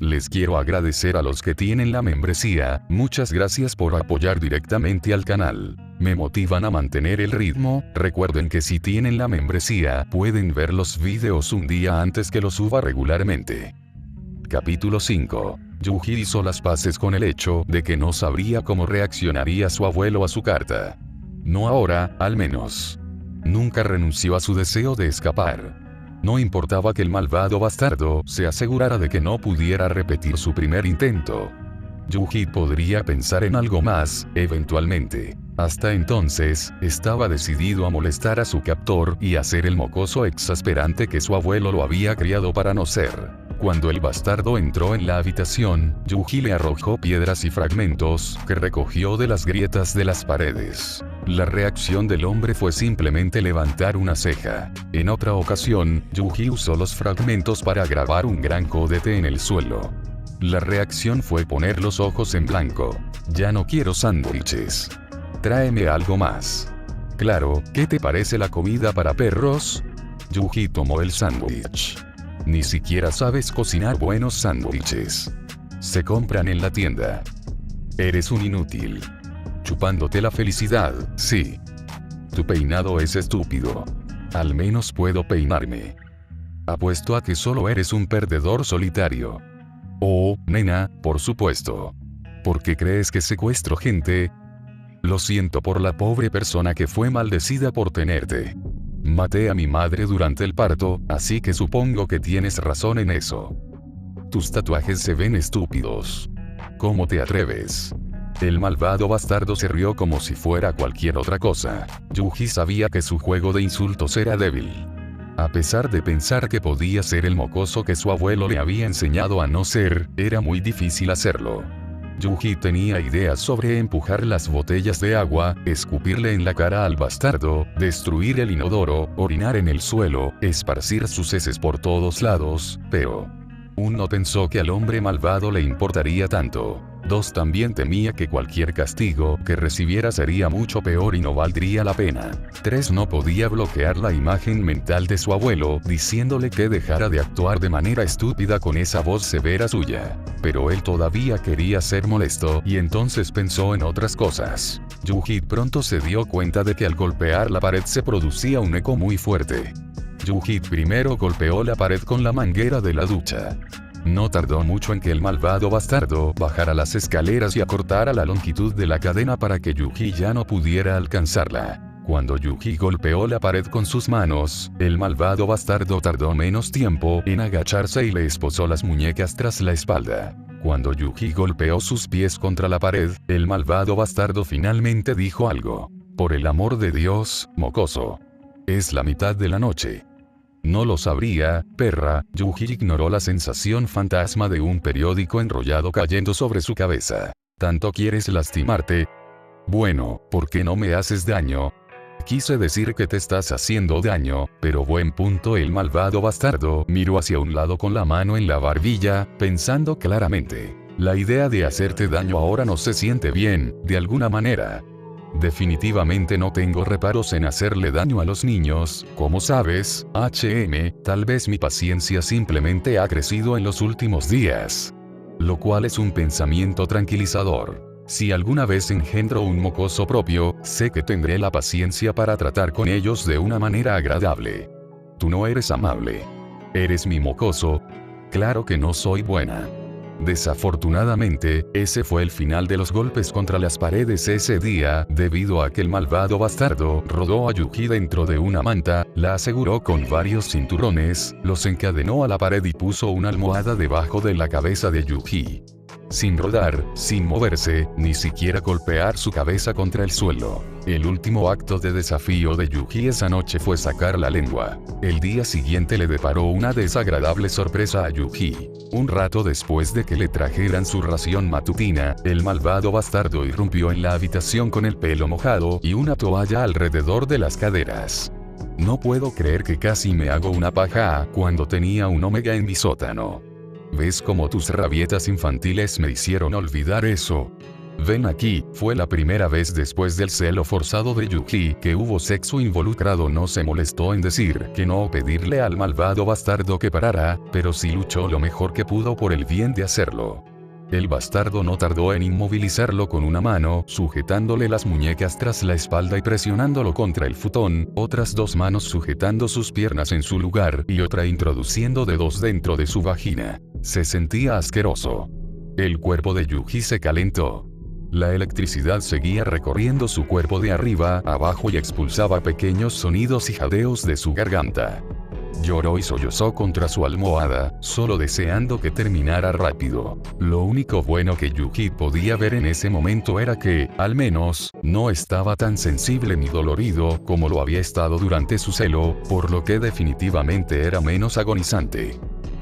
Les quiero agradecer a los que tienen la membresía, muchas gracias por apoyar directamente al canal. Me motivan a mantener el ritmo. Recuerden que si tienen la membresía, pueden ver los videos un día antes que los suba regularmente. Capítulo 5. Yuji hizo las paces con el hecho de que no sabría cómo reaccionaría su abuelo a su carta. No ahora, al menos. Nunca renunció a su deseo de escapar. No importaba que el malvado bastardo se asegurara de que no pudiera repetir su primer intento. Yuji podría pensar en algo más, eventualmente. Hasta entonces, estaba decidido a molestar a su captor y a ser el mocoso exasperante que su abuelo lo había criado para no ser. Cuando el bastardo entró en la habitación, Yuji le arrojó piedras y fragmentos que recogió de las grietas de las paredes. La reacción del hombre fue simplemente levantar una ceja. En otra ocasión, Yuji usó los fragmentos para grabar un gran codete en el suelo. La reacción fue poner los ojos en blanco. Ya no quiero sándwiches. Tráeme algo más. Claro, ¿qué te parece la comida para perros? Yuji tomó el sándwich. Ni siquiera sabes cocinar buenos sándwiches. Se compran en la tienda. Eres un inútil. Chupándote la felicidad, sí. Tu peinado es estúpido. Al menos puedo peinarme. Apuesto a que solo eres un perdedor solitario. Oh, nena, por supuesto. ¿Por qué crees que secuestro gente? Lo siento por la pobre persona que fue maldecida por tenerte. Maté a mi madre durante el parto, así que supongo que tienes razón en eso. Tus tatuajes se ven estúpidos. ¿Cómo te atreves? El malvado bastardo se rió como si fuera cualquier otra cosa. Yuji sabía que su juego de insultos era débil. A pesar de pensar que podía ser el mocoso que su abuelo le había enseñado a no ser, era muy difícil hacerlo. Yuji tenía ideas sobre empujar las botellas de agua, escupirle en la cara al bastardo, destruir el inodoro, orinar en el suelo, esparcir sus heces por todos lados, pero... 1. Pensó que al hombre malvado le importaría tanto. 2. También temía que cualquier castigo que recibiera sería mucho peor y no valdría la pena. 3. No podía bloquear la imagen mental de su abuelo, diciéndole que dejara de actuar de manera estúpida con esa voz severa suya. Pero él todavía quería ser molesto, y entonces pensó en otras cosas. Yuji pronto se dio cuenta de que al golpear la pared se producía un eco muy fuerte. Yuji primero golpeó la pared con la manguera de la ducha. No tardó mucho en que el malvado bastardo bajara las escaleras y acortara la longitud de la cadena para que Yuji ya no pudiera alcanzarla. Cuando Yuji golpeó la pared con sus manos, el malvado bastardo tardó menos tiempo en agacharse y le esposó las muñecas tras la espalda. Cuando Yuji golpeó sus pies contra la pared, el malvado bastardo finalmente dijo algo. Por el amor de Dios, mocoso. Es la mitad de la noche. No lo sabría, perra. Yuji ignoró la sensación fantasma de un periódico enrollado cayendo sobre su cabeza. ¿Tanto quieres lastimarte? Bueno, ¿por qué no me haces daño? Quise decir que te estás haciendo daño, pero buen punto. El malvado bastardo miró hacia un lado con la mano en la barbilla, pensando claramente. La idea de hacerte daño ahora no se siente bien, de alguna manera. Definitivamente no tengo reparos en hacerle daño a los niños, como sabes, tal vez mi paciencia simplemente ha crecido en los últimos días. Lo cual es un pensamiento tranquilizador. Si alguna vez engendro un mocoso propio, sé que tendré la paciencia para tratar con ellos de una manera agradable. Tú no eres amable. Eres mi mocoso. Claro que no soy buena. Desafortunadamente, ese fue el final de los golpes contra las paredes ese día, debido a que el malvado bastardo rodó a Yuji dentro de una manta, la aseguró con varios cinturones, los encadenó a la pared y puso una almohada debajo de la cabeza de Yuji. Sin rodar, sin moverse, ni siquiera golpear su cabeza contra el suelo. El último acto de desafío de Yuji esa noche fue sacar la lengua. El día siguiente le deparó una desagradable sorpresa a Yuji. Un rato después de que le trajeran su ración matutina, el malvado bastardo irrumpió en la habitación con el pelo mojado y una toalla alrededor de las caderas. No puedo creer que casi me hago una paja cuando tenía un omega en mi sótano. ¿Ves cómo tus rabietas infantiles me hicieron olvidar eso? Ven aquí, fue la primera vez después del celo forzado de Yuji que hubo sexo involucrado. No se molestó en decir que no o pedirle al malvado bastardo que parara, pero sí luchó lo mejor que pudo por el bien de hacerlo. El bastardo no tardó en inmovilizarlo con una mano, sujetándole las muñecas tras la espalda y presionándolo contra el futón, otras dos manos sujetando sus piernas en su lugar y otra introduciendo dedos dentro de su vagina. Se sentía asqueroso. El cuerpo de Yuji se calentó. La electricidad seguía recorriendo su cuerpo de arriba a abajo y expulsaba pequeños sonidos y jadeos de su garganta. Lloró y sollozó contra su almohada, solo deseando que terminara rápido. Lo único bueno que Yuji podía ver en ese momento era que, al menos, no estaba tan sensible ni dolorido como lo había estado durante su celo, por lo que definitivamente era menos agonizante.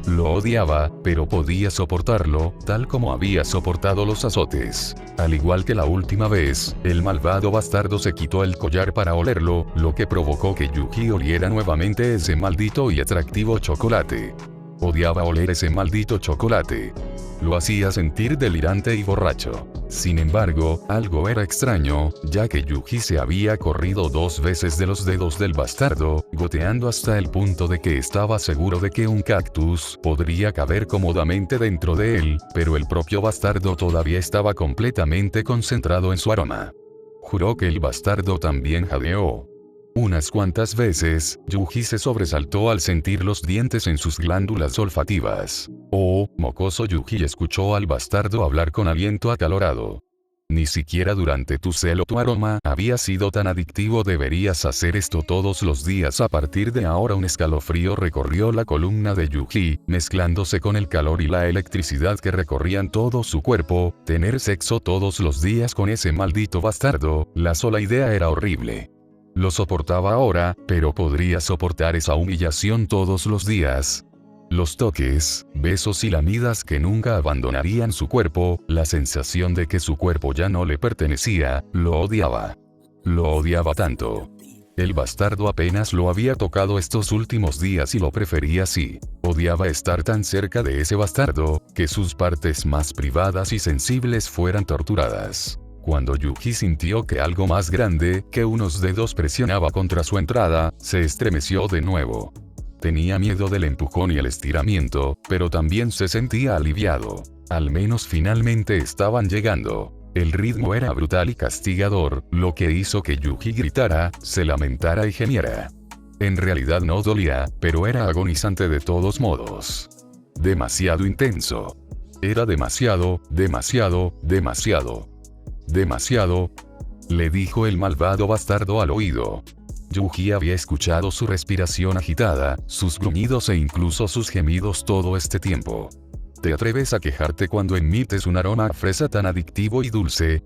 Lo odiaba, pero podía soportarlo, tal como había soportado los azotes. Al igual que la última vez, el malvado bastardo se quitó el collar para olerlo, lo que provocó que Yuji oliera nuevamente ese maldito y atractivo chocolate. Odiaba oler ese maldito chocolate. Lo hacía sentir delirante y borracho. Sin embargo, algo era extraño, ya que Yuji se había corrido 2 veces de los dedos del bastardo, goteando hasta el punto de que estaba seguro de que un cactus podría caber cómodamente dentro de él, pero el propio bastardo todavía estaba completamente concentrado en su aroma. Juró que el bastardo también jadeó. Unas cuantas veces, Yuji se sobresaltó al sentir los dientes en sus glándulas olfativas. Oh, mocoso. Yuji escuchó al bastardo hablar con aliento acalorado. Ni siquiera durante tu celo tu aroma había sido tan adictivo. Deberías hacer esto todos los días a partir de ahora. Un escalofrío recorrió la columna de Yuji, mezclándose con el calor y la electricidad que recorrían todo su cuerpo. Tener sexo todos los días con ese maldito bastardo, la sola idea era horrible. Lo soportaba ahora, pero podría soportar esa humillación todos los días. Los toques, besos y lamidas que nunca abandonarían su cuerpo, la sensación de que su cuerpo ya no le pertenecía, lo odiaba. Lo odiaba tanto. El bastardo apenas lo había tocado estos últimos días y lo prefería así. Odiaba estar tan cerca de ese bastardo, que sus partes más privadas y sensibles fueran torturadas. Cuando Yuji sintió que algo más grande que unos dedos presionaba contra su entrada, se estremeció de nuevo. Tenía miedo del empujón y el estiramiento, pero también se sentía aliviado. Al menos finalmente estaban llegando. El ritmo era brutal y castigador, lo que hizo que Yuji gritara, se lamentara y gemiera. En realidad no dolía, pero era agonizante de todos modos. Demasiado intenso. Era demasiado, demasiado, demasiado. Demasiado, le dijo el malvado bastardo al oído. Yuji había escuchado su respiración agitada, sus gruñidos e incluso sus gemidos todo este tiempo. ¿Te atreves a quejarte cuando emites un aroma a fresa tan adictivo y dulce?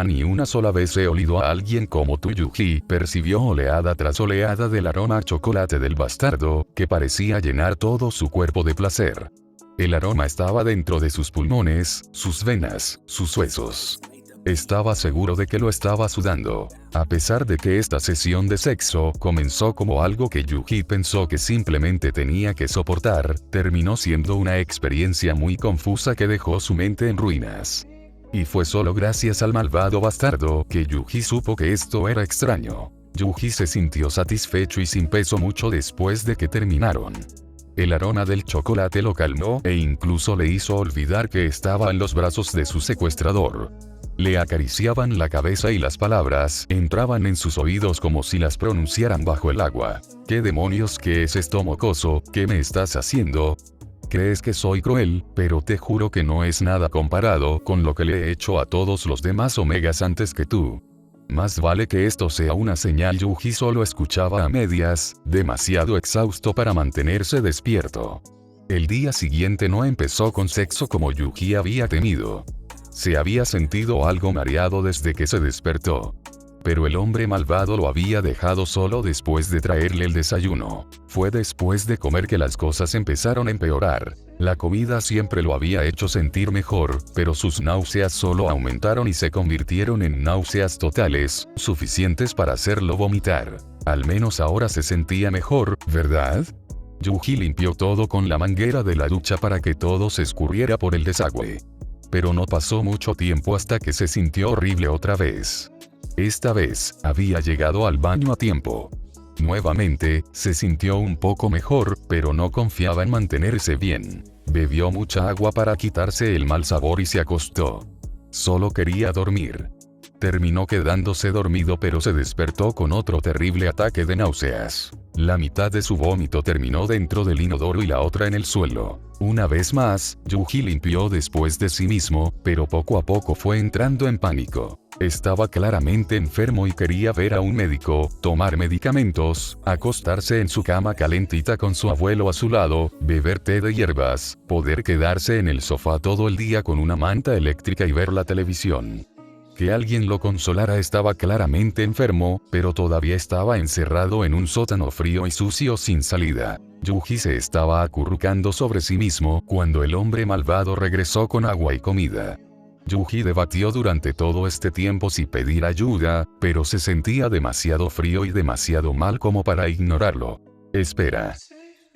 Ni una sola vez he olido a alguien como tú. Yuji percibió oleada tras oleada del aroma a chocolate del bastardo, que parecía llenar todo su cuerpo de placer. El aroma estaba dentro de sus pulmones, sus venas, sus huesos. Estaba seguro de que lo estaba sudando. A pesar de que esta sesión de sexo comenzó como algo que Yuji pensó que simplemente tenía que soportar, terminó siendo una experiencia muy confusa que dejó su mente en ruinas. Y fue solo gracias al malvado bastardo que Yuji supo que esto era extraño. Yuji se sintió satisfecho y sin peso mucho después de que terminaron. El aroma del chocolate lo calmó e incluso le hizo olvidar que estaba en los brazos de su secuestrador. Le acariciaban la cabeza y las palabras entraban en sus oídos como si las pronunciaran bajo el agua. ¿Qué demonios? ¿Qué es esto, mocoso? ¿Qué me estás haciendo? Crees que soy cruel, pero te juro que no es nada comparado con lo que le he hecho a todos los demás omegas antes que tú. Más vale que esto sea una señal. Yuji solo escuchaba a medias, demasiado exhausto para mantenerse despierto. El día siguiente no empezó con sexo como Yuji había temido. Se había sentido algo mareado desde que se despertó. Pero el hombre malvado lo había dejado solo después de traerle el desayuno. Fue después de comer que las cosas empezaron a empeorar. La comida siempre lo había hecho sentir mejor, pero sus náuseas solo aumentaron y se convirtieron en náuseas totales, suficientes para hacerlo vomitar. Al menos ahora se sentía mejor, ¿verdad? Yuji limpió todo con la manguera de la ducha para que todo se escurriera por el desagüe. pero no pasó mucho tiempo hasta que se sintió horrible otra vez. Esta vez, había llegado al baño a tiempo. Nuevamente, se sintió un poco mejor, pero no confiaba en mantenerse bien. Bebió mucha agua para quitarse el mal sabor y se acostó. Solo quería dormir. Terminó quedándose dormido, pero se despertó con otro terrible ataque de náuseas. La mitad de su vómito terminó dentro del inodoro y la otra en el suelo. Una vez más, Yuji limpió después de sí mismo, pero poco a poco fue entrando en pánico. Estaba claramente enfermo y quería ver a un médico, tomar medicamentos, acostarse en su cama calentita con su abuelo a su lado, beber té de hierbas, poder quedarse en el sofá todo el día con una manta eléctrica y ver la televisión. Que alguien lo consolara. Estaba claramente enfermo, pero todavía estaba encerrado en un sótano frío y sucio sin salida. Yuji se estaba acurrucando sobre sí mismo cuando el hombre malvado regresó con agua y comida. Yuji debatió durante todo este tiempo si pedir ayuda, pero se sentía demasiado frío y demasiado mal como para ignorarlo. Espera.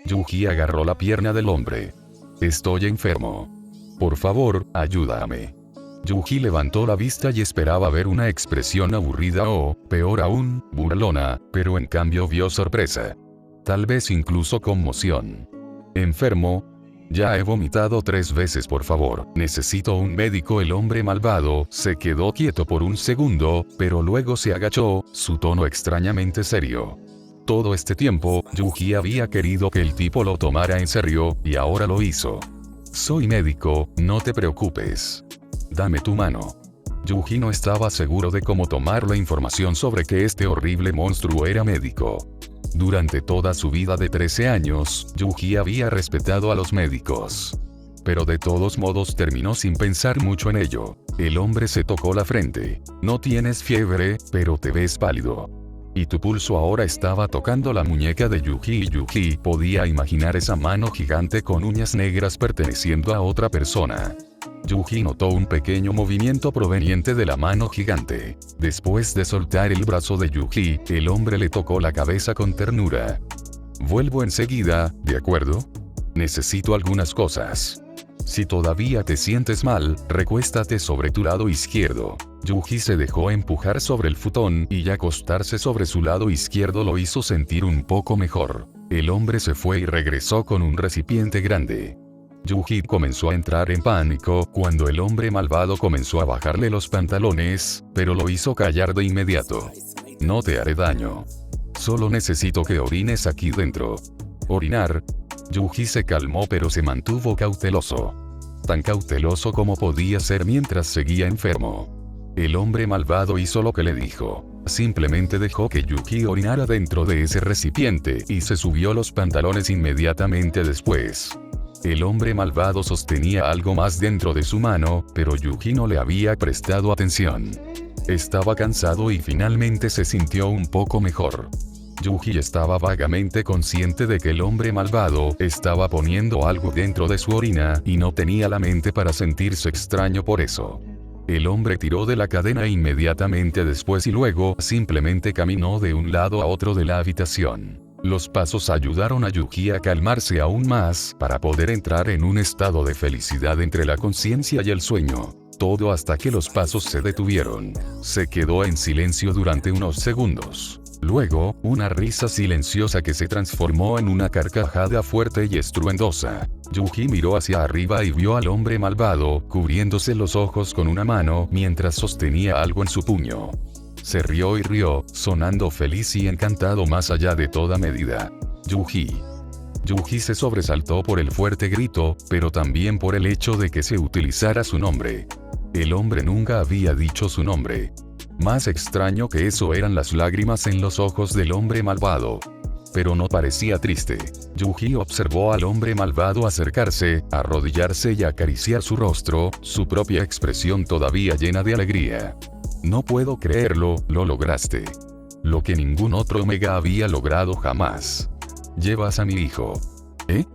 Yuji agarró la pierna del hombre. Estoy enfermo. Por favor, ayúdame. Yuji levantó la vista y esperaba ver una expresión aburrida o, peor aún, burlona, pero en cambio vio sorpresa. Tal vez incluso conmoción. ¿Enfermo? Ya he vomitado 3 veces, por favor. Necesito un médico. El hombre malvado se quedó quieto por un segundo, pero luego se agachó, su tono extrañamente serio. Todo este tiempo, Yuji había querido que el tipo lo tomara en serio, y ahora lo hizo. Soy médico, no te preocupes. Dame tu mano. Yuji no estaba seguro de cómo tomar la información sobre que este horrible monstruo era médico. Durante toda su vida de 13 años, Yuji había respetado a los médicos. Pero de todos modos terminó sin pensar mucho en ello. El hombre se tocó la frente. No tienes fiebre, pero te ves pálido. Y tu pulso ahora estaba tocando la muñeca de Yuji y Yuji podía imaginar esa mano gigante con uñas negras perteneciendo a otra persona. Yuji notó un pequeño movimiento proveniente de la mano gigante. Después de soltar el brazo de Yuji, el hombre le tocó la cabeza con ternura. Vuelvo enseguida, ¿de acuerdo? Necesito algunas cosas. Si todavía te sientes mal, recuéstate sobre tu lado izquierdo. Yuji se dejó empujar sobre el futón y acostarse sobre su lado izquierdo lo hizo sentir un poco mejor. El hombre se fue y regresó con un recipiente grande. Yuji comenzó a entrar en pánico cuando el hombre malvado comenzó a bajarle los pantalones, pero lo hizo callar de inmediato. No te haré daño. Solo necesito que orines aquí dentro. ¿Orinar? Yuji se calmó pero se mantuvo cauteloso. Tan cauteloso como podía ser mientras seguía enfermo. El hombre malvado hizo lo que le dijo. Simplemente dejó que Yuji orinara dentro de ese recipiente y se subió los pantalones inmediatamente después. El hombre malvado sostenía algo más dentro de su mano, pero Yuji no le había prestado atención. Estaba cansado y finalmente se sintió un poco mejor. Yuji estaba vagamente consciente de que el hombre malvado estaba poniendo algo dentro de su orina y no tenía la mente para sentirse extraño por eso. El hombre tiró de la cadena inmediatamente después y luego simplemente caminó de un lado a otro de la habitación. Los pasos ayudaron a Yuji a calmarse aún más para poder entrar en un estado de felicidad entre la conciencia y el sueño. Todo hasta que los pasos se detuvieron. Se quedó en silencio durante unos segundos. Luego, una risa silenciosa que se transformó en una carcajada fuerte y estruendosa. Yuji miró hacia arriba y vio al hombre malvado, cubriéndose los ojos con una mano mientras sostenía algo en su puño. Se rió y rió, sonando feliz y encantado más allá de toda medida. Yuji. Yuji se sobresaltó por el fuerte grito, pero también por el hecho de que se utilizara su nombre. El hombre nunca había dicho su nombre. Más extraño que eso eran las lágrimas en los ojos del hombre malvado. Pero no parecía triste. Yuji observó al hombre malvado acercarse, arrodillarse y acariciar su rostro, su propia expresión todavía llena de alegría. No puedo creerlo, lo lograste. Lo que ningún otro Omega había logrado jamás. Llevas a mi hijo. ¿Eh?